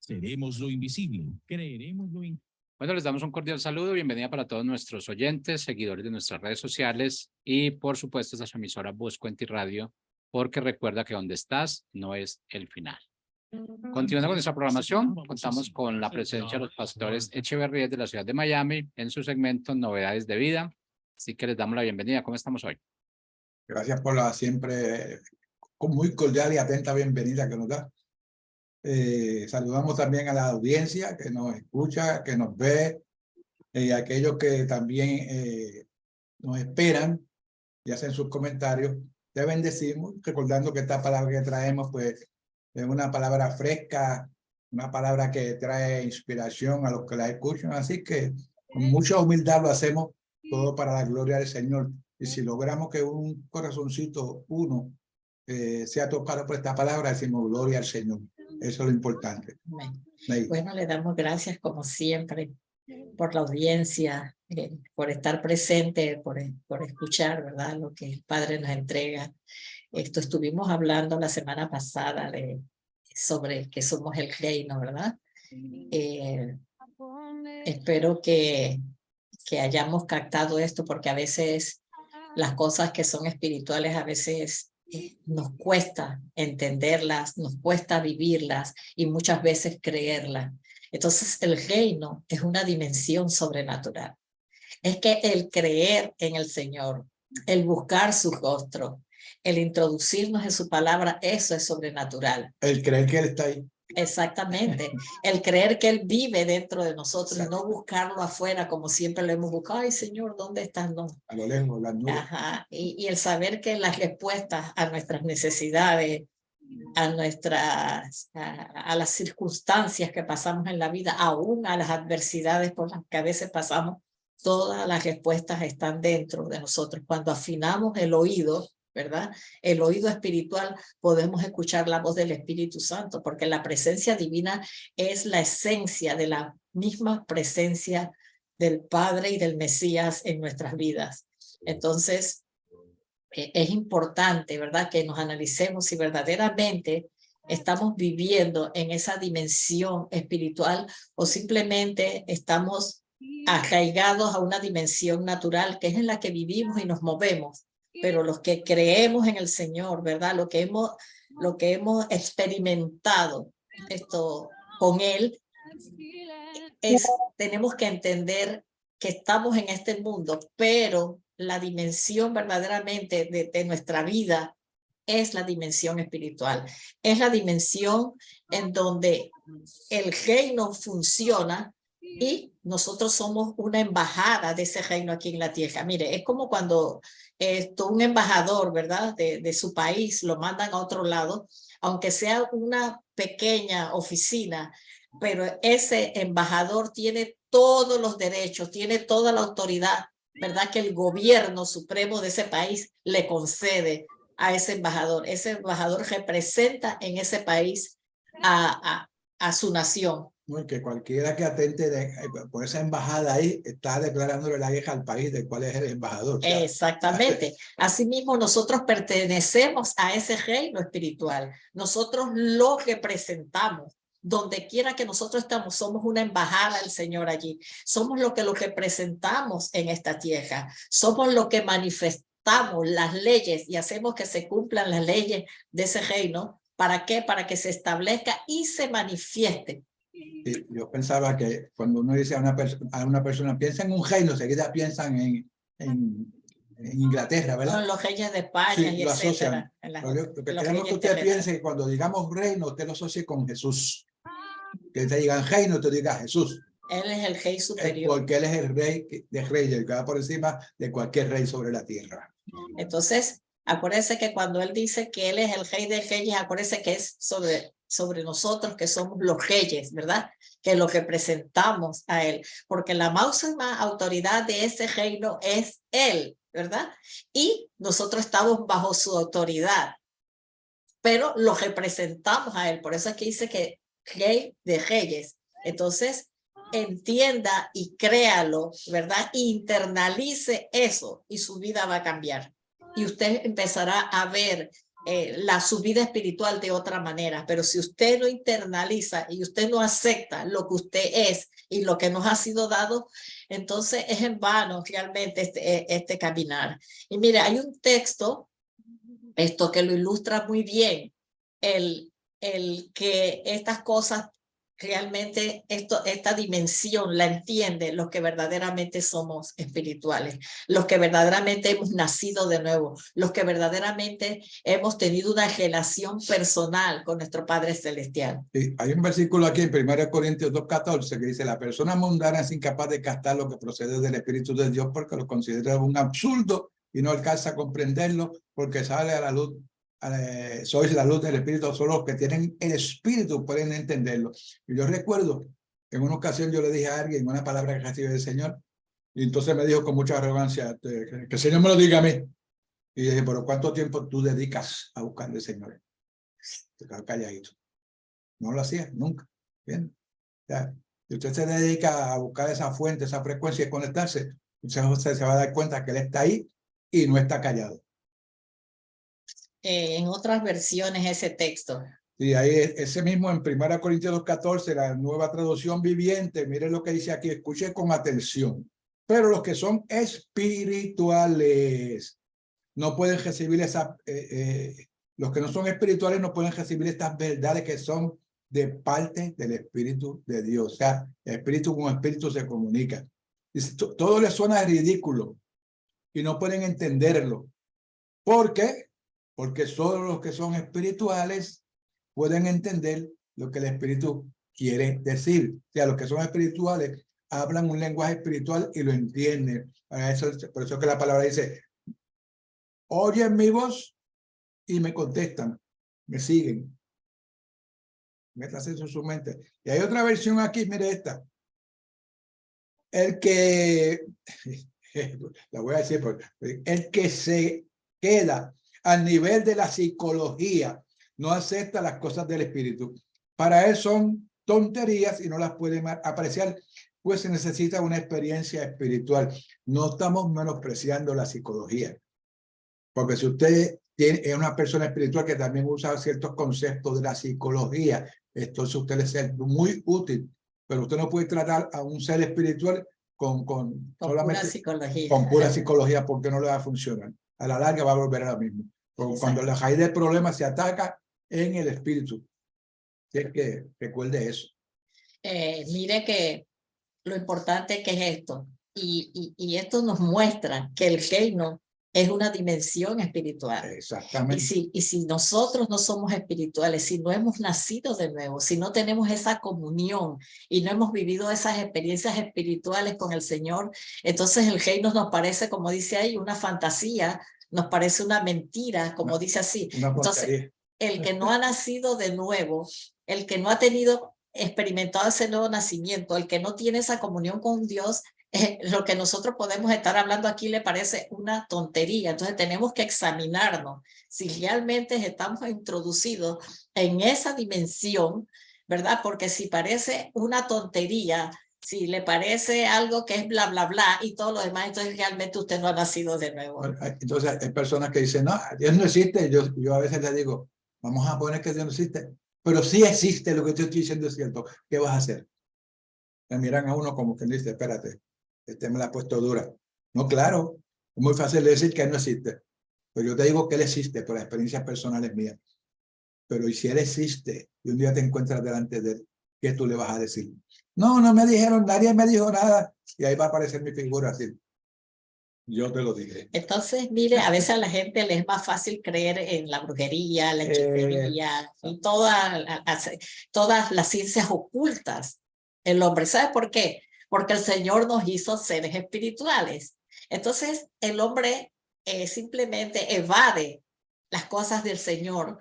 Seremos lo invisible, creeremos lo invisible. Bueno, les damos un cordial saludo, bienvenida para todos nuestros oyentes, seguidores de nuestras redes sociales y por supuesto esta es su emisora Voz Cuenta y Radio, porque recuerda que donde estás no es el final. Continuando con nuestra programación, contamos con la presencia de los pastores Echeverría de la ciudad de Miami en su segmento Novedades de Vida, así que les damos la bienvenida. ¿Cómo estamos hoy? Gracias por la siempre muy cordial y atenta bienvenida que nos da. Saludamos también a la audiencia que nos escucha, que nos ve, aquellos que también nos esperan y hacen sus comentarios. Te bendecimos, recordando que esta palabra que traemos pues es una palabra fresca, una palabra que trae inspiración a los que la escuchan. Así que con mucha humildad lo hacemos todo para la gloria del Señor. Y si logramos que un corazoncito, uno, sea tocado por esta palabra, decimos gloria al Señor. Eso es lo importante. Bueno, le damos gracias como siempre por la audiencia, por estar presente, por escuchar, ¿verdad? Lo que el Padre nos entrega. Estuvimos hablando la semana pasada sobre que somos el reino, ¿verdad? Espero que hayamos captado esto, porque a veces las cosas que son espirituales a veces nos cuesta entenderlas, nos cuesta vivirlas y muchas veces creerlas. Entonces el reino es una dimensión sobrenatural. Es que el creer en el Señor, el buscar su rostro, el introducirnos en su palabra, eso es sobrenatural. El creer que Él está ahí. Exactamente, el creer que Él vive dentro de nosotros. Exacto. Y no buscarlo afuera como siempre lo hemos buscado. Ay, Señor, ¿dónde estás? No. A lo lejos, las nubes. Ajá. Y el saber que las respuestas a nuestras necesidades, a las circunstancias que pasamos en la vida, aún a las adversidades por las que a veces pasamos, todas las respuestas están dentro de nosotros. Cuando afinamos el oído, ¿verdad? El oído espiritual, podemos escuchar la voz del Espíritu Santo, porque la presencia divina es la esencia de la misma presencia del Padre y del Mesías en nuestras vidas. Entonces, es importante, ¿verdad?, que nos analicemos si verdaderamente estamos viviendo en esa dimensión espiritual o simplemente estamos arraigados a una dimensión natural que es en la que vivimos y nos movemos. Pero los que creemos en el Señor, ¿verdad?, lo que hemos experimentado con Él, tenemos que entender que estamos en este mundo, pero la dimensión verdaderamente de nuestra vida es la dimensión espiritual. Es la dimensión en donde el reino funciona y nosotros somos una embajada de ese reino aquí en la tierra. Mire, es como cuando un embajador, ¿verdad?, de su país lo mandan a otro lado, aunque sea una pequeña oficina, pero ese embajador tiene todos los derechos, tiene toda la autoridad, ¿verdad?, que el gobierno supremo de ese país le concede a ese embajador. Ese embajador representa en ese país a su nación. Que cualquiera que atente por esa embajada ahí está declarándole la guerra al país del cual es el embajador. O sea, exactamente. Asimismo, nosotros pertenecemos a ese reino espiritual. Nosotros lo representamos. Donde quiera que nosotros estamos, somos una embajada del Señor allí. Somos lo que representamos en esta tierra. Somos lo que manifestamos las leyes y hacemos que se cumplan las leyes de ese reino. ¿Para qué? Para que se establezca y se manifieste. Sí, yo pensaba que cuando uno dice a una persona, piensa en un reino, enseguida piensan en Inglaterra, ¿verdad? No, los reyes de España, sí, y lo etcétera. Lo que queremos que usted piense que cuando digamos reino, usted lo asocie con Jesús. Que te digan reino, te diga Jesús. Él es el rey superior. Porque Él es el rey de reyes, que va por encima de cualquier rey sobre la tierra. Entonces, acuérdense que cuando Él dice que Él es el rey de reyes, acuérdense que es sobre nosotros, que somos los reyes, ¿verdad? Que lo representamos a Él. Porque la máxima autoridad de ese reino es Él, ¿verdad? Y nosotros estamos bajo su autoridad. Pero lo representamos a Él. Por eso es que dice que Rey de Reyes. Entonces, entienda y créalo, ¿verdad? Internalice eso y su vida va a cambiar. Y usted empezará a ver su vida espiritual de otra manera, pero si usted no internaliza y usted no acepta lo que usted es y lo que nos ha sido dado, entonces es en vano realmente este caminar. Y mire, hay un texto, esto que lo ilustra muy bien, el que estas cosas realmente, esta dimensión la entiende los que verdaderamente somos espirituales, los que verdaderamente hemos nacido de nuevo, los que verdaderamente hemos tenido una relación personal con nuestro Padre Celestial. Sí, hay un versículo aquí en 1 Corintios 2:14 que dice: la persona mundana es incapaz de captar lo que procede del Espíritu de Dios porque lo considera un absurdo y no alcanza a comprenderlo porque sale a la luz. Sois la luz del Espíritu, solo los que tienen el Espíritu pueden entenderlo. Y yo recuerdo que en una ocasión yo le dije a alguien una palabra que recibió del Señor, y entonces me dijo con mucha arrogancia, que el Señor me lo diga a mí. Y dije: pero ¿cuánto tiempo tú dedicas a buscar al Señor? Se quedó calladito. No lo hacía nunca. Bien. O sea, si usted se dedica a buscar esa fuente, esa frecuencia y conectarse, usted se va a dar cuenta que Él está ahí y no está callado. En otras versiones ese texto. Sí, ahí ese mismo en 1 Corintios 2:14, la nueva traducción viviente, miren lo que dice aquí, escuche con atención. Pero los que son espirituales no pueden recibir los que no son espirituales no pueden recibir estas verdades que son de parte del Espíritu de Dios. O sea, espíritu con espíritu se comunica. Todo les suena ridículo y no pueden entenderlo. ¿Por qué? Porque solo los que son espirituales pueden entender lo que el Espíritu quiere decir. O sea, los que son espirituales hablan un lenguaje espiritual y lo entienden. Por eso que la palabra dice: oyen mi voz y me contestan, me siguen. Métase en su mente. Y hay otra versión aquí, mire esta. El que, la voy a decir, el que se queda al nivel de la psicología no acepta las cosas del Espíritu. Para él son tonterías y no las puede apreciar, pues se necesita una experiencia espiritual. No estamos menospreciando la psicología, porque si usted es una persona espiritual que también usa ciertos conceptos de la psicología, entonces usted le es muy útil, pero usted no puede tratar a un ser espiritual con solamente pura psicología. Con pura psicología, porque no le va a funcionar. A la larga va a volver a lo mismo. Cuando la raíz del problema se ataca en el espíritu. Tienes que recuerde eso. Mire que lo importante que es esto, y esto nos muestra que el reino es una dimensión espiritual. Exactamente. Y si nosotros no somos espirituales, si no hemos nacido de nuevo, si no tenemos esa comunión y no hemos vivido esas experiencias espirituales con el Señor, entonces el reino nos parece, como dice ahí, una fantasía, nos parece una mentira, como dice así. Entonces, el que no ha nacido de nuevo, el que no ha experimentado ese nuevo nacimiento, el que no tiene esa comunión con Dios, lo que nosotros podemos estar hablando aquí le parece una tontería. Entonces tenemos que examinarnos si realmente estamos introducidos en esa dimensión, ¿verdad? Porque si parece una tontería, si le parece algo que es bla, bla, bla y todo lo demás, entonces realmente usted no ha nacido de nuevo. Entonces hay personas que dicen: no, Dios no existe. Yo a veces le digo: vamos a poner que Dios no existe. Pero sí existe, lo que yo estoy diciendo es cierto. ¿Qué vas a hacer? Me miran a uno como que dice: espérate, me la ha puesto dura. No, claro, es muy fácil decir que Él no existe. Pero yo te digo que Él existe por experiencias personales mías. Pero ¿y si Él existe y un día te encuentras delante de Él, qué tú le vas a decir? No, no me dijeron, nadie me dijo nada. Y ahí va a aparecer mi figura así: yo te lo dije. Entonces, mire, a veces a la gente le es más fácil creer en la brujería, la hechicería y todas las ciencias ocultas. El hombre, ¿sabe por qué? Porque el Señor nos hizo seres espirituales. Entonces, el hombre simplemente evade las cosas del Señor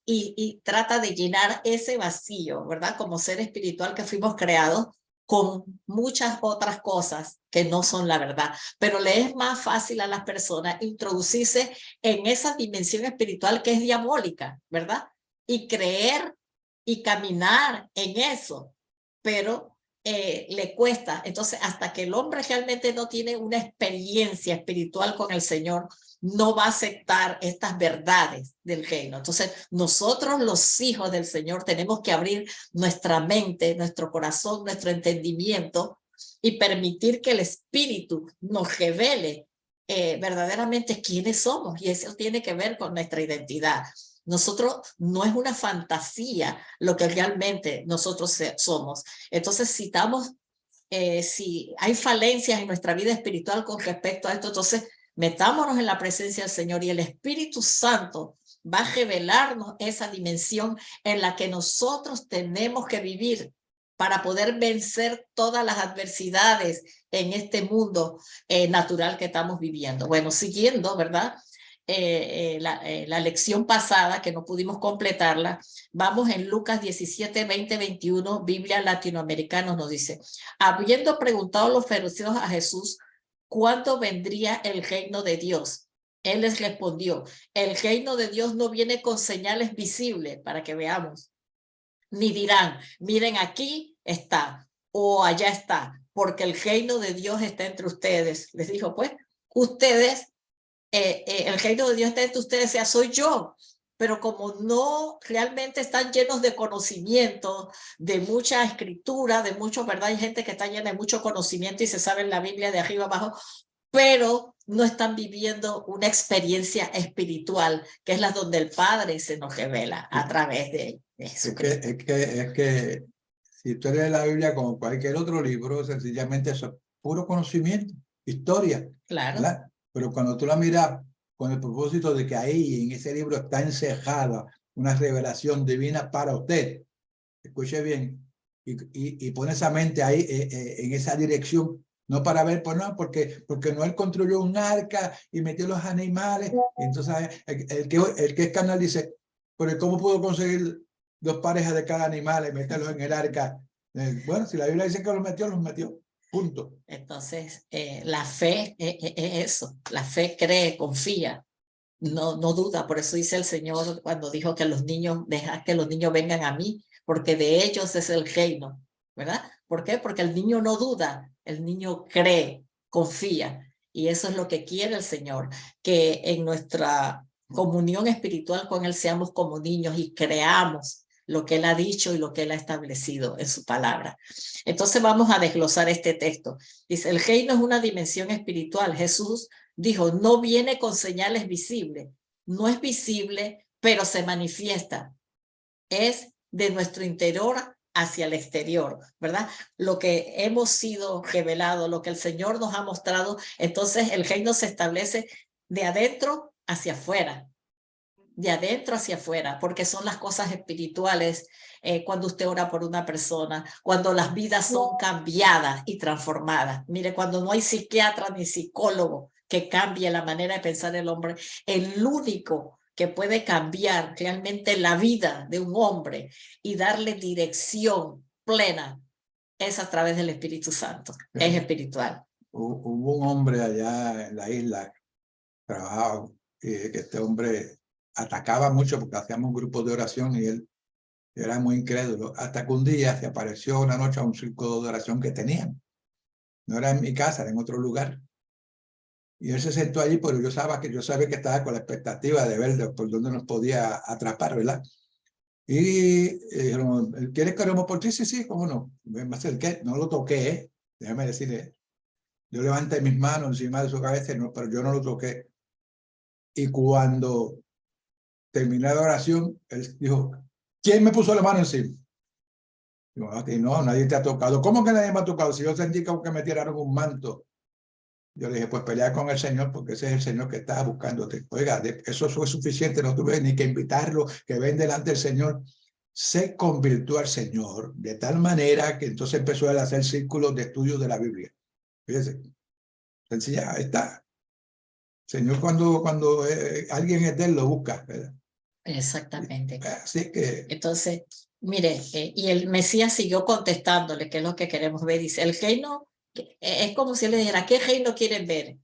y trata de llenar ese vacío, ¿verdad? Como ser espiritual que fuimos creados, con muchas otras cosas que no son la verdad, pero le es más fácil a las personas introducirse en esa dimensión espiritual que es diabólica, ¿verdad? Y creer y caminar en eso, pero le cuesta. Entonces, hasta que el hombre realmente no tiene una experiencia espiritual con el Señor, no va a aceptar estas verdades del reino. Entonces, nosotros los hijos del Señor tenemos que abrir nuestra mente, nuestro corazón, nuestro entendimiento y permitir que el Espíritu nos revele verdaderamente quiénes somos, y eso tiene que ver con nuestra identidad. Nosotros no es una fantasía lo que realmente nosotros somos. Entonces, si hay falencias en nuestra vida espiritual con respecto a esto, entonces metámonos en la presencia del Señor y el Espíritu Santo va a revelarnos esa dimensión en la que nosotros tenemos que vivir para poder vencer todas las adversidades en este mundo natural que estamos viviendo. Bueno, siguiendo, ¿verdad? La lección pasada, que no pudimos completarla, vamos en Lucas 17, 20, 21, Biblia latinoamericana nos dice: habiendo preguntado los fariseos a Jesús, ¿cuándo vendría el reino de Dios? Él les respondió: el reino de Dios no viene con señales visibles, para que veamos, ni dirán, miren, aquí está, o allá está, porque el reino de Dios está entre ustedes. Les dijo, pues, ustedes, el reino de Dios está entre ustedes, sea, soy yo. Pero como no realmente están llenos de conocimiento, de mucha escritura, de mucho, ¿verdad? Hay gente que está llena de mucho conocimiento y se sabe la Biblia de arriba abajo, pero no están viviendo una experiencia espiritual, que es la donde el Padre se nos revela a través de Jesucristo. Es que si tú lees la Biblia como cualquier otro libro, sencillamente eso es puro conocimiento, historia, Claro. ¿verdad? Pero cuando tú la miras con el propósito de que ahí en ese libro está encejada una revelación divina para usted, escuche bien, y pone esa mente ahí en esa dirección, no para ver, pues no, porque Noé construyó un arca y metió los animales. Entonces el que es carnal dice, pero ¿cómo puedo conseguir 2 parejas de cada animal y meterlos en el arca? Bueno, si la Biblia dice que los metió, punto. Entonces, la fe es eso, la fe cree, confía, no duda. Por eso dice el Señor cuando dijo que los niños, deja que los niños vengan a mí, porque de ellos es el reino, ¿verdad? ¿Por qué? Porque el niño no duda, el niño cree, confía, y eso es lo que quiere el Señor, que en nuestra comunión espiritual con Él seamos como niños y creamos lo que Él ha dicho y lo que Él ha establecido en su palabra. Entonces vamos a desglosar este texto. Dice, el reino es una dimensión espiritual. Jesús dijo, no viene con señales visibles, no es visible, pero se manifiesta. Es de nuestro interior hacia el exterior, ¿verdad? Lo que hemos sido revelado, lo que el Señor nos ha mostrado, entonces el reino se establece de adentro hacia afuera, de adentro hacia afuera, porque son las cosas espirituales. Cuando usted ora por una persona, cuando las vidas son cambiadas y transformadas. Mire, cuando no hay psiquiatra ni psicólogo que cambie la manera de pensar el hombre, el único que puede cambiar realmente la vida de un hombre y darle dirección plena es a través del Espíritu Santo. Es espiritual. Hubo un hombre allá en la isla, trabajaba, que este hombre atacaba mucho porque hacíamos un grupo de oración y él era muy incrédulo, hasta que un día se apareció una noche a un círculo de oración que tenían. No era en mi casa, era en otro lugar. Y él se sentó allí, pero yo sabía que estaba con la expectativa de ver por dónde nos podía atrapar, ¿verdad? Y dijeron, ¿quieres que oremos por ti? Sí, sí, ¿cómo no? Me acerqué, no lo toqué, déjame decirle. Yo levanté mis manos encima de su cabeza, no, pero yo no lo toqué. Y cuando terminé la oración, él dijo, ¿quién me puso la mano encima? Digo, no, nadie te ha tocado. ¿Cómo que nadie me ha tocado? Si yo sentí como que me tiraron un manto. Yo le dije, pues pelea con el Señor, porque ese es el Señor que está buscándote. Oiga, eso fue suficiente, no tuve ni que invitarlo, que ven delante del Señor. Se convirtió al Señor de tal manera que entonces empezó a hacer círculos de estudio de la Biblia. Fíjense, sencilla, ahí está. Señor, cuando alguien es de él, lo busca, ¿verdad? Exactamente. Así que... Entonces, mire, y el Mesías siguió contestándole, que es lo que queremos ver. Dice, el reino, es como si le dijera, ¿qué reino quieren ver?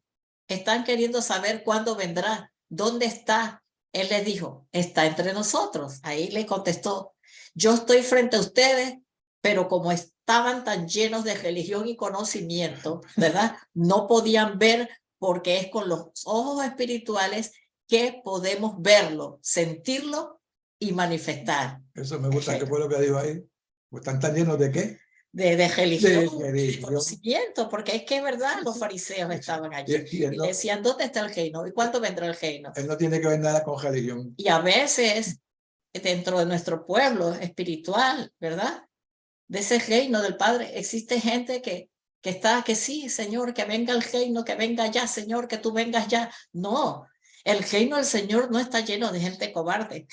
Están queriendo saber cuándo vendrá, dónde está. Él les dijo, está entre nosotros. Ahí le contestó, yo estoy frente a ustedes, pero como estaban tan llenos de religión y conocimiento, ¿verdad? No podían ver porque es con los ojos espirituales que podemos verlo, sentirlo y manifestar. Eso me gusta. ¿Qué fue lo que dijo ahí? Pues están tan llenos de qué? De religión, De de religión. conocimiento, porque es que es verdad, los fariseos estaban allí Y él y no, decían, ¿dónde está el reino? ¿Y cuándo vendrá el reino? él no tiene que ver nada con religión. Y a veces dentro de nuestro pueblo espiritual, ¿verdad? De ese reino del Padre, existe gente que está, que sí, Señor, que venga el reino, que venga ya, Señor, que tú vengas ya. No, el reino del Señor no está lleno de gente cobarde.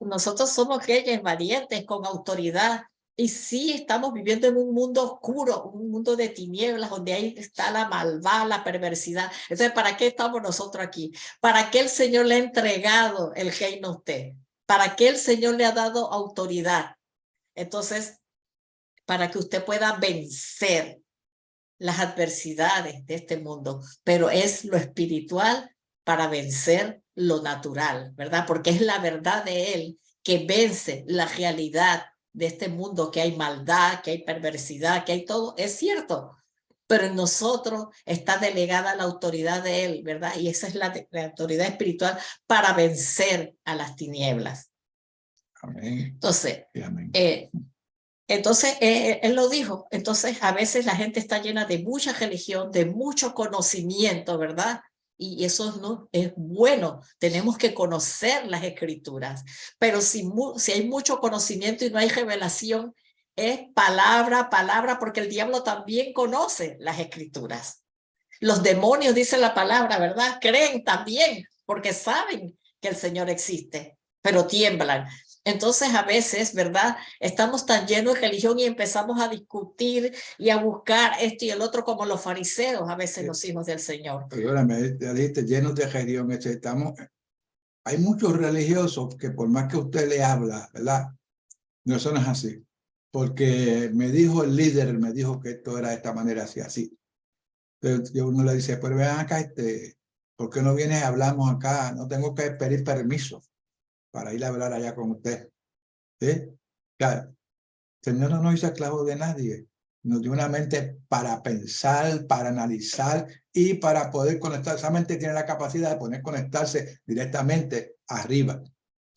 Nosotros somos reyes valientes, con autoridad. Y sí, estamos viviendo en un mundo oscuro, un mundo de tinieblas, donde ahí está la maldad, la perversidad. Entonces, ¿para qué estamos nosotros aquí? ¿Para qué el Señor le ha entregado el reino a usted? ¿Para qué el Señor le ha dado autoridad? Entonces, para que usted pueda vencer las adversidades de este mundo, pero es lo espiritual para vencer lo natural, ¿verdad? Porque es la verdad de Él que vence la realidad de este mundo, que hay maldad, que hay perversidad, que hay todo, es cierto, pero en nosotros está delegada la autoridad de Él, ¿verdad? Y esa es la autoridad espiritual para vencer a las tinieblas. Amén. Entonces, Amén. Él lo dijo. Entonces, a veces la gente está llena de mucha religión, de mucho conocimiento, ¿verdad? Y eso no es bueno. Tenemos que conocer las escrituras. Pero si hay mucho conocimiento y no hay revelación, es palabra, porque el diablo también conoce las escrituras. Los demonios, dice la palabra, ¿verdad? Creen también, porque saben que el Señor existe, pero tiemblan. Entonces, a veces, ¿verdad? Estamos tan llenos de religión y empezamos a discutir y a buscar esto y el otro como los fariseos, a veces los hijos del Señor. Perdóname, ya dijiste llenos de religión. Hay muchos religiosos que por más que usted le habla, ¿verdad? No, eso no es así. Porque me dijo el líder, me dijo que esto era de esta manera, así. Entonces uno le dice, pero vean acá, ¿por qué no vienes y hablamos acá? No tengo que pedir permiso para ir a hablar allá con usted. ¿Sí? Claro, el Señor no nos hizo esclavos de nadie. Nos dio una mente para pensar, para analizar y para poder conectar. Esa mente tiene la capacidad de poder conectarse directamente arriba,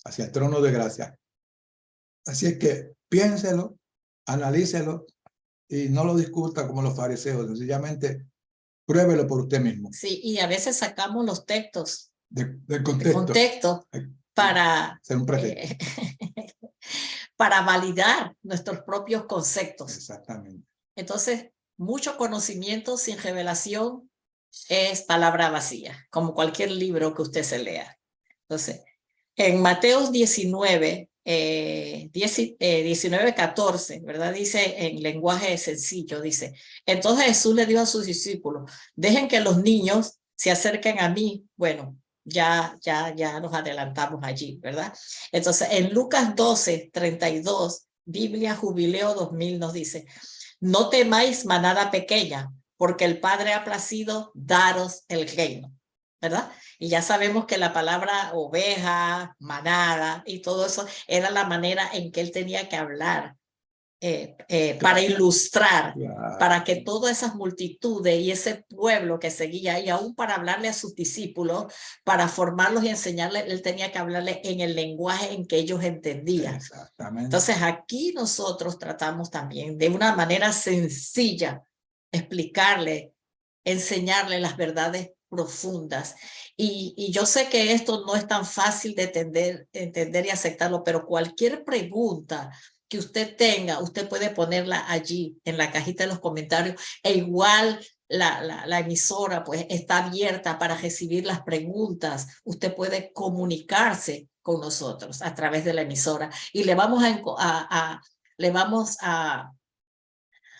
hacia el trono de gracia. Así es que piénselo, analícelo y no lo discuta como los fariseos. Sencillamente pruébelo por usted mismo. Sí, y a veces sacamos los textos Del contexto. Para, ser un pretexto. para validar nuestros propios conceptos. Exactamente. Entonces, mucho conocimiento sin revelación es palabra vacía, como cualquier libro que usted se lea. Entonces, en Mateo 19, 14, ¿verdad? Dice en lenguaje sencillo, dice, entonces Jesús le dijo a sus discípulos, dejen que los niños se acerquen a mí. Bueno, ya nos adelantamos allí, ¿verdad? Entonces, en Lucas 12, 32, Biblia Jubileo 2000 nos dice, no temáis manada pequeña, porque el Padre ha placido daros el reino, ¿verdad? Y ya sabemos que la palabra oveja, manada y todo eso era la manera en que él tenía que hablar para ilustrar, para que todas esas multitudes y ese pueblo que seguía y aún para hablarle a sus discípulos, para formarlos y enseñarles, él tenía que hablarles en el lenguaje en que ellos entendían. Exactamente. Entonces aquí nosotros tratamos también de una manera sencilla explicarle, enseñarle las verdades profundas. Y yo sé que esto no es tan fácil de entender y aceptarlo, pero cualquier pregunta que usted tenga, usted puede ponerla allí en la cajita de los comentarios, e igual la emisora pues está abierta para recibir las preguntas. Usted puede comunicarse con nosotros a través de la emisora y le vamos a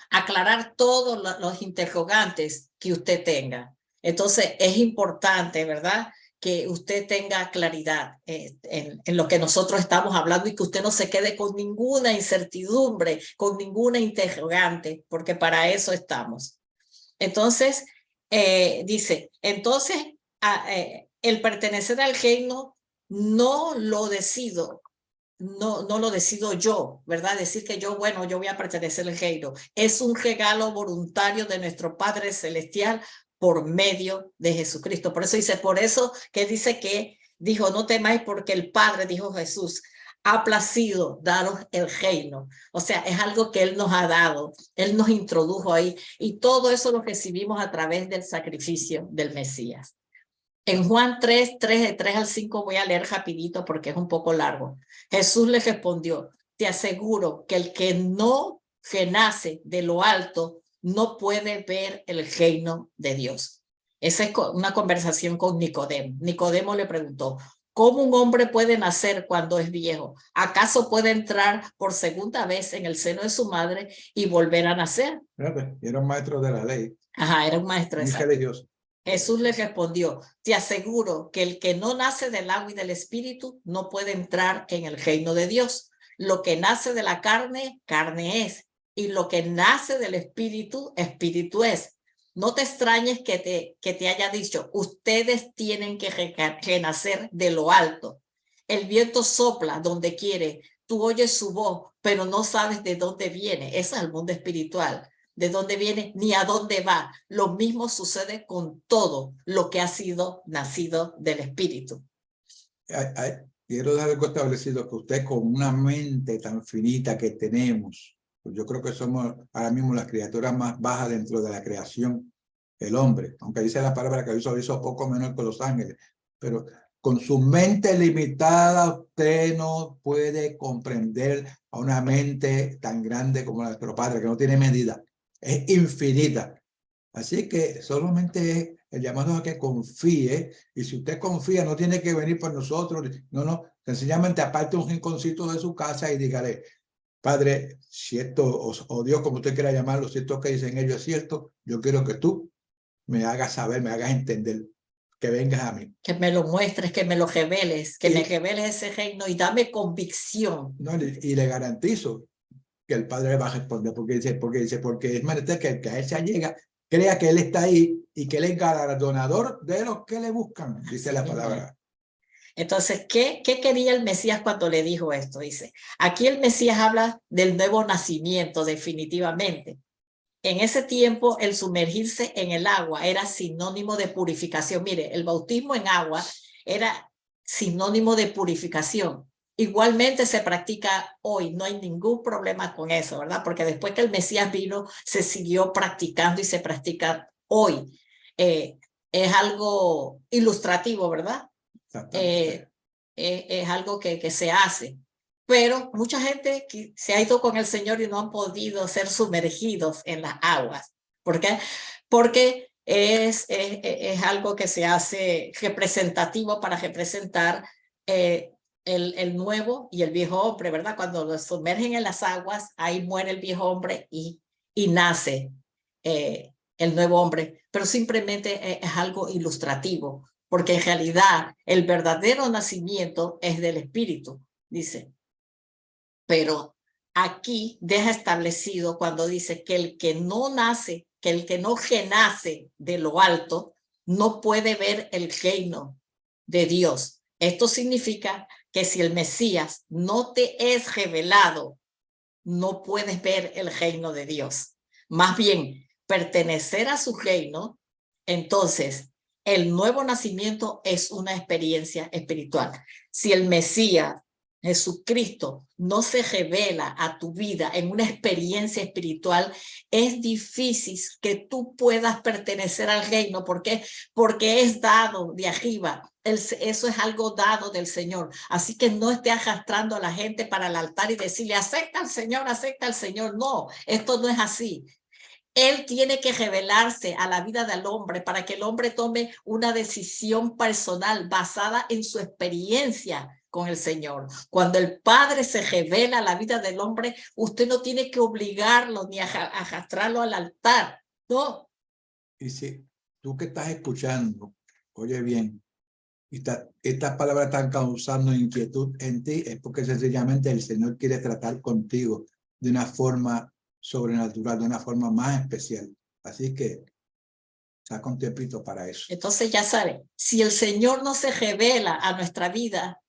aclarar todos los interrogantes que usted tenga. Entonces es importante, ¿verdad?, que usted tenga claridad en lo que nosotros estamos hablando y que usted no se quede con ninguna incertidumbre, con ninguna interrogante, porque para eso estamos. Entonces, dice, entonces el pertenecer al reino no lo decido. No lo decido yo, ¿verdad? Decir que yo, bueno, yo voy a pertenecer al reino. Es un regalo voluntario de nuestro Padre Celestial por medio de Jesucristo. Por eso dice que dijo, no temáis porque el Padre, dijo Jesús, ha placido daros el reino. O sea, es algo que Él nos ha dado, Él nos introdujo ahí y todo eso lo recibimos a través del sacrificio del Mesías. En Juan 3, de 3 al 5 voy a leer rapidito porque es un poco largo. Jesús les respondió, te aseguro que el que nace de lo alto no puede ver el reino de Dios. Esa es una conversación con Nicodemo. Nicodemo le preguntó, ¿cómo un hombre puede nacer cuando es viejo? ¿Acaso puede entrar por segunda vez en el seno de su madre y volver a nacer? Era un maestro de la ley. Ajá, era un maestro. Muy religioso. Jesús le respondió, te aseguro que el que no nace del agua y del espíritu no puede entrar en el reino de Dios. Lo que nace de la carne, carne es. Y lo que nace del espíritu, espíritu es. No te extrañes que te haya dicho, ustedes tienen que renacer de lo alto. El viento sopla donde quiere, tú oyes su voz, pero no sabes de dónde viene. Ese es el mundo espiritual. De dónde viene ni a dónde va. Lo mismo sucede con todo lo que ha sido nacido del espíritu. Quiero dejar algo establecido, que usted con una mente tan finita que tenemos, pues yo creo que somos ahora mismo las criaturas más bajas dentro de la creación, el hombre, aunque dice la palabra que hizo poco menos que los ángeles, pero con su mente limitada usted no puede comprender a una mente tan grande como nuestro Padre, que no tiene medida, es infinita. Así que solamente es el llamado a que confíe, y si usted confía no tiene que venir por nosotros, no, sencillamente aparte un rinconcito de su casa y dígale, Padre, si esto, o Dios, como usted quiera llamarlo, si esto que dicen ellos es cierto, yo quiero que tú me hagas saber, me hagas entender, que vengas a mí. Que me lo muestres, que me lo reveles, que me reveles ese reino y dame convicción. No, y le garantizo que el Padre le va a responder, porque es menester que a él se llega, crea que él está ahí y que él es galardonador de los que le buscan, dice la palabra. Entonces, ¿qué quería el Mesías cuando le dijo esto? Dice, aquí el Mesías habla del nuevo nacimiento definitivamente. En ese tiempo, el sumergirse en el agua era sinónimo de purificación. Mire, el bautismo en agua era sinónimo de purificación. Igualmente se practica hoy, no hay ningún problema con eso, ¿verdad? Porque después que el Mesías vino, se siguió practicando y se practica hoy. Es algo ilustrativo, ¿verdad? Es algo que se hace. Pero mucha gente se ha ido con el Señor y no han podido ser sumergidos en las aguas. ¿Por qué? Porque es algo que se hace representativo para representar el nuevo y el viejo hombre, ¿verdad? Cuando lo sumergen en las aguas, ahí muere el viejo hombre y nace el nuevo hombre. Pero simplemente es algo ilustrativo, porque en realidad el verdadero nacimiento es del Espíritu, dice. Pero aquí deja establecido cuando dice que el que no nace, que el que no renace de lo alto, no puede ver el reino de Dios. Esto significa que si el Mesías no te es revelado, no puedes ver el reino de Dios. Más bien, pertenecer a su reino, entonces el nuevo nacimiento es una experiencia espiritual. Si el Mesías, Jesucristo, no se revela a tu vida en una experiencia espiritual, es difícil que tú puedas pertenecer al reino. ¿Por qué? Porque es dado de arriba. Eso es algo dado del Señor. Así que no esté arrastrando a la gente para el altar y decirle, acepta al Señor, acepta al Señor. No, esto no es así. Él tiene que revelarse a la vida del hombre para que el hombre tome una decisión personal basada en su experiencia con el Señor. Cuando el Padre se revela a la vida del hombre, usted no tiene que obligarlo ni arrastrarlo al altar. No. Y si tú que estás escuchando, oye bien, estas palabras están causando inquietud en ti, es porque sencillamente el Señor quiere tratar contigo de una forma sobrenatural, de una forma más especial. Así que saca un tiempito para eso. Entonces ya sabe, si el Señor no se revela a nuestra vida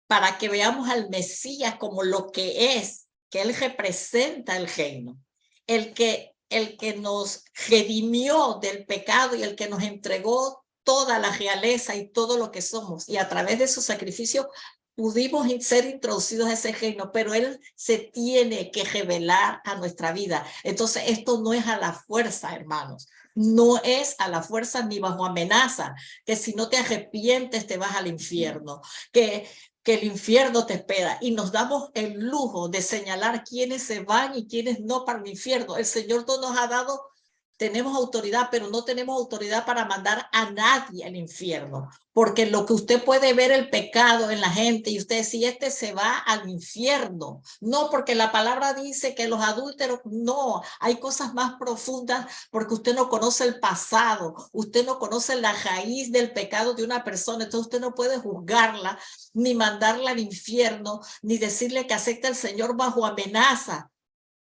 para que veamos al Mesías como lo que es, que Él representa el reino, el que el que nos redimió del pecado y el que nos entregó toda la realeza y todo lo que somos. Y a través de su sacrificio pudimos ser introducidos a ese reino, pero Él se tiene que revelar a nuestra vida. Entonces, esto no es a la fuerza, hermanos. No es a la fuerza ni bajo amenaza, que si no te arrepientes te vas al infierno, que el infierno te espera, y nos damos el lujo de señalar quiénes se van y quiénes no para el infierno. El Señor no nos ha dado, tenemos autoridad, pero no tenemos autoridad para mandar a nadie al infierno, porque lo que usted puede ver el pecado en la gente y usted si este se va al infierno, no porque la palabra dice que los adúlteros, no, hay cosas más profundas porque usted no conoce el pasado, usted no conoce la raíz del pecado de una persona, entonces usted no puede juzgarla, ni mandarla al infierno, ni decirle que acepte al Señor bajo amenaza,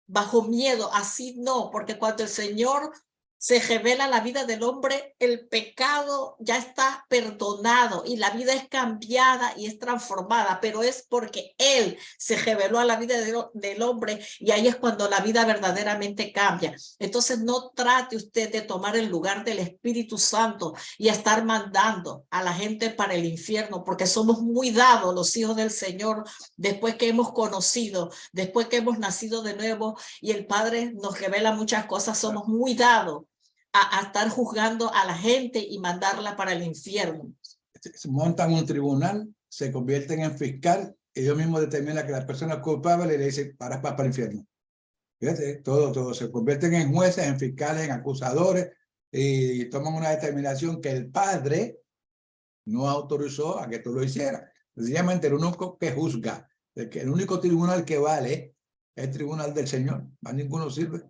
bajo miedo, así no, porque cuando el Señor se revela la vida del hombre, el pecado ya está perdonado y la vida es cambiada y es transformada, pero es porque Él se reveló a la vida del hombre y ahí es cuando la vida verdaderamente cambia. Entonces no trate usted de tomar el lugar del Espíritu Santo y estar mandando a la gente para el infierno, porque somos muy dados los hijos del Señor después que hemos conocido, después que hemos nacido de nuevo y el Padre nos revela muchas cosas, somos muy dados a estar juzgando a la gente y mandarla para el infierno. Montan un tribunal, se convierten en fiscal, ellos mismos determinan que la persona es culpable y le dicen para el infierno. Fíjate, todo, se convierten en jueces, en fiscales, en acusadores y toman una determinación que el Padre no autorizó a que tú lo hicieras. Sencillamente el único que juzga, el único tribunal que vale es el tribunal del Señor, más ninguno sirve.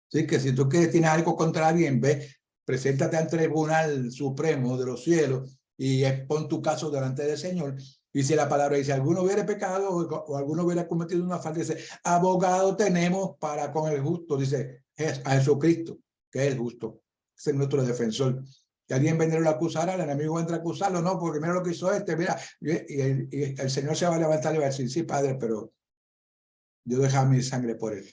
Así que si tú tienes algo contra alguien, ve, preséntate al Tribunal Supremo de los cielos y expon tu caso delante del Señor. Y si la palabra dice, alguno hubiera pecado o alguno hubiera cometido una falta, dice, abogado tenemos para con el justo, dice a Jesucristo, que es el justo, ese es nuestro defensor. Que alguien vendrá a lo acusar, el enemigo entra a acusarlo, no, porque mira lo que hizo mira, y el Señor se va a levantar y va a decir, sí, Padre, pero yo dejo mi sangre por él.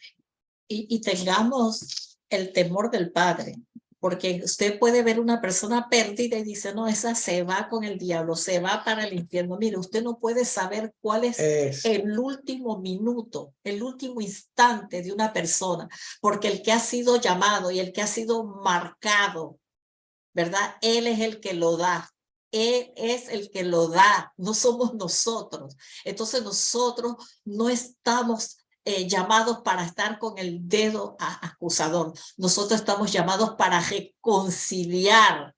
Y tengamos el temor del Padre, porque usted puede ver una persona perdida y dice, no, esa se va con el diablo, se va para el infierno. Mire, usted no puede saber cuál es el último minuto, el último instante de una persona, porque el que ha sido llamado y el que ha sido marcado, ¿verdad? Él es el que lo da. Él es el que lo da, no somos nosotros. Entonces nosotros no estamos llamados para estar con el dedo acusador. Nosotros estamos llamados para reconciliar,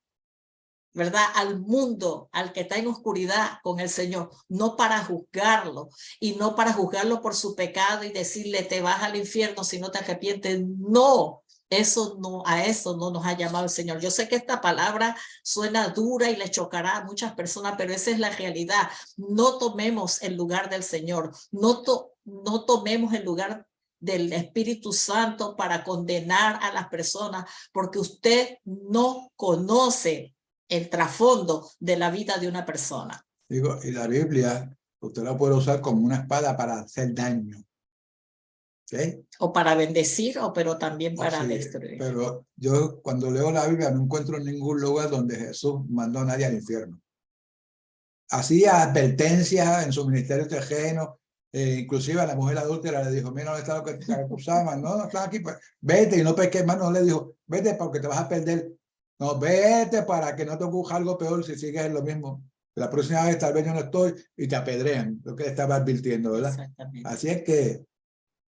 ¿verdad? Al mundo, al que está en oscuridad con el Señor, no para juzgarlo y no para juzgarlo por su pecado y decirle te vas al infierno si no te arrepientes. No, eso no, a eso no nos ha llamado el Señor. Yo sé que esta palabra suena dura y le chocará a muchas personas, pero esa es la realidad. No tomemos el lugar del Señor, no tomemos el lugar del Espíritu Santo para condenar a las personas, porque usted no conoce el trasfondo de la vida de una persona. Digo, y la Biblia, usted la puede usar como una espada para hacer daño. ¿Okay? O para bendecir, pero también para sí, destruir. Pero yo cuando leo la Biblia no encuentro en ningún lugar donde Jesús mandó a nadie al infierno. Hacía advertencias en su ministerio terreno, inclusive a la mujer adúltera le dijo, mira, ¿dónde está lo que te acusaban? No, están aquí, pues, vete y no peques más. No le dijo, vete porque te vas a perder. No, vete para que no te ocurra algo peor si sigues en lo mismo. La próxima vez tal vez yo no estoy y te apedrean, lo que le estaba advirtiendo, ¿verdad? Exactamente. Así es que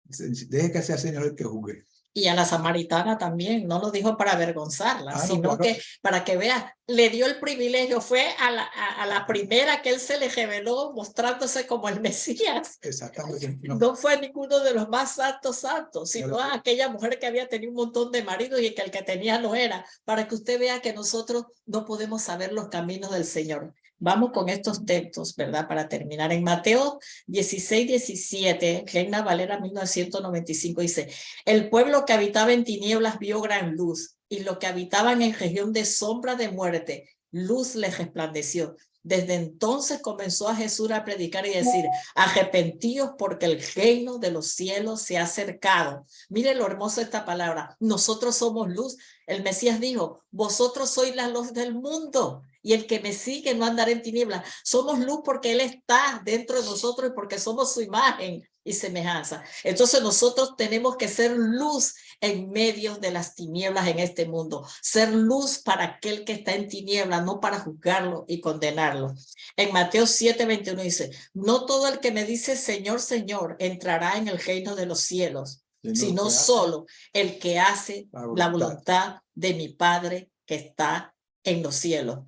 deje que sea el Señor el que juzgue. Y a la samaritana también, no lo dijo para avergonzarla, sino claro. que para que vea, le dio el privilegio, fue a la primera que él se le reveló mostrándose como el Mesías. Exactamente. No fue ninguno de los más santos, sino a aquella mujer que había tenido un montón de maridos y que el que tenía no era, para que usted vea que nosotros no podemos saber los caminos del Señor. Vamos con estos textos, ¿verdad? Para terminar. En Mateo 16:17, Reina Valera 1995 dice, el pueblo que habitaba en tinieblas vio gran luz y los que habitaban en región de sombra de muerte, luz les resplandeció. Desde entonces comenzó a Jesús a predicar y decir, arrepentíos porque el reino de los cielos se ha acercado. Mire lo hermoso de esta palabra. Nosotros somos luz. El Mesías dijo, vosotros sois la luz del mundo y el que me sigue no andará en tinieblas. Somos luz porque Él está dentro de nosotros y porque somos su imagen y semejanza. Entonces nosotros tenemos que ser luz en medio de las tinieblas en este mundo. Ser luz para aquel que está en tinieblas, no para juzgarlo y condenarlo. En Mateo 7:21 dice, no todo el que me dice Señor, Señor, entrará en el reino de los cielos, sino solo el que hace la voluntad de mi Padre que está en los cielos.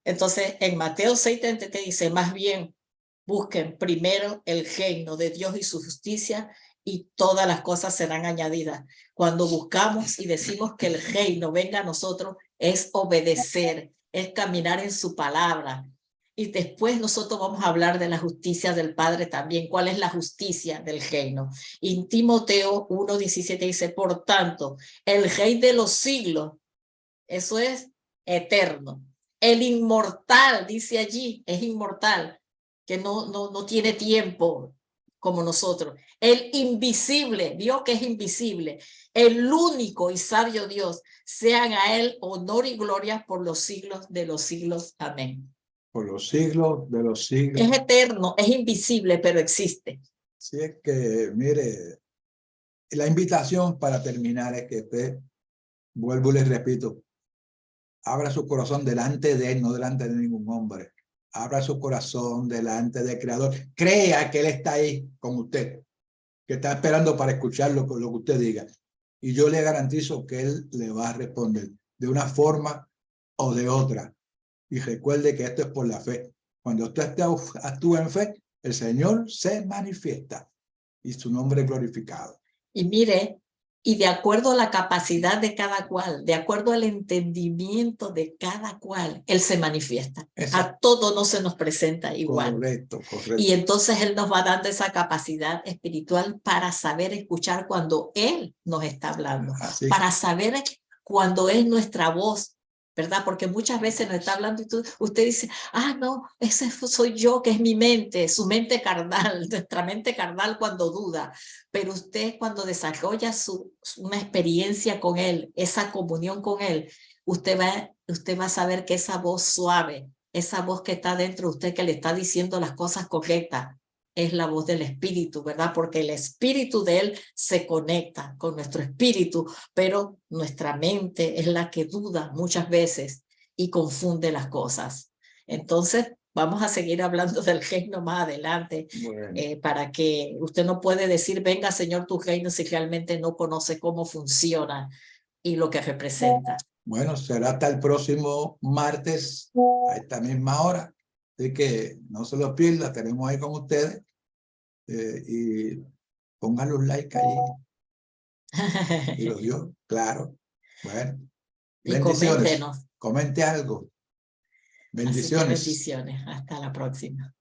Entonces, en Mateo 6:30 te dice, más bien, busquen primero el reino de Dios y su justicia y todas las cosas serán añadidas. Cuando buscamos y decimos que el reino venga a nosotros, es obedecer, es caminar en su palabra. Y después nosotros vamos a hablar de la justicia del Padre también. ¿Cuál es la justicia del reino? Y Timoteo 1:17 dice, por tanto, el Rey de los siglos, eso es eterno. El inmortal, dice allí, es inmortal, que no tiene tiempo como nosotros. El invisible, Dios que es invisible, el único y sabio Dios, sean a Él honor y gloria por los siglos de los siglos. Amén. Por los siglos de los siglos. Es eterno, es invisible, pero existe. Así es que, mire, la invitación para terminar es que usted, vuelvo y les repito, abra su corazón delante de Él, no delante de ningún hombre. Abra su corazón delante del Creador. Crea que Él está ahí con usted, que está esperando para escuchar lo que usted diga. Y yo le garantizo que Él le va a responder de una forma o de otra. Y recuerde que esto es por la fe. Cuando usted actúa en fe, el Señor se manifiesta y su nombre es glorificado. Y mire, y de acuerdo a la capacidad de cada cual, de acuerdo al entendimiento de cada cual, Él se manifiesta. Exacto. A todos no se nos presenta igual. Correcto, correcto. Y entonces Él nos va dando esa capacidad espiritual para saber escuchar cuando Él nos está hablando. Así. Para saber cuando es nuestra voz, ¿verdad? Porque muchas veces nos está hablando y usted dice, no, ese soy yo, que es mi mente, su mente carnal, nuestra mente carnal cuando duda. Pero usted cuando desarrolla una experiencia con Él, esa comunión con Él, usted va a saber que esa voz suave, esa voz que está dentro de usted que le está diciendo las cosas correctas, es la voz del Espíritu, ¿verdad? Porque el Espíritu de Él se conecta con nuestro espíritu, pero nuestra mente es la que duda muchas veces y confunde las cosas. Entonces, vamos a seguir hablando del reino más adelante, Bueno. para que usted no puede decir, venga Señor tu reino, si realmente no conoce cómo funciona y lo que representa. Bueno, será hasta el próximo martes a esta misma hora. Así que no se lo pierda, tenemos ahí con ustedes. Y pongan los likes allí. Y lo dio, claro. Bueno, bendiciones. Coméntenos. Comente algo. Bendiciones. Bendiciones. Hasta la próxima.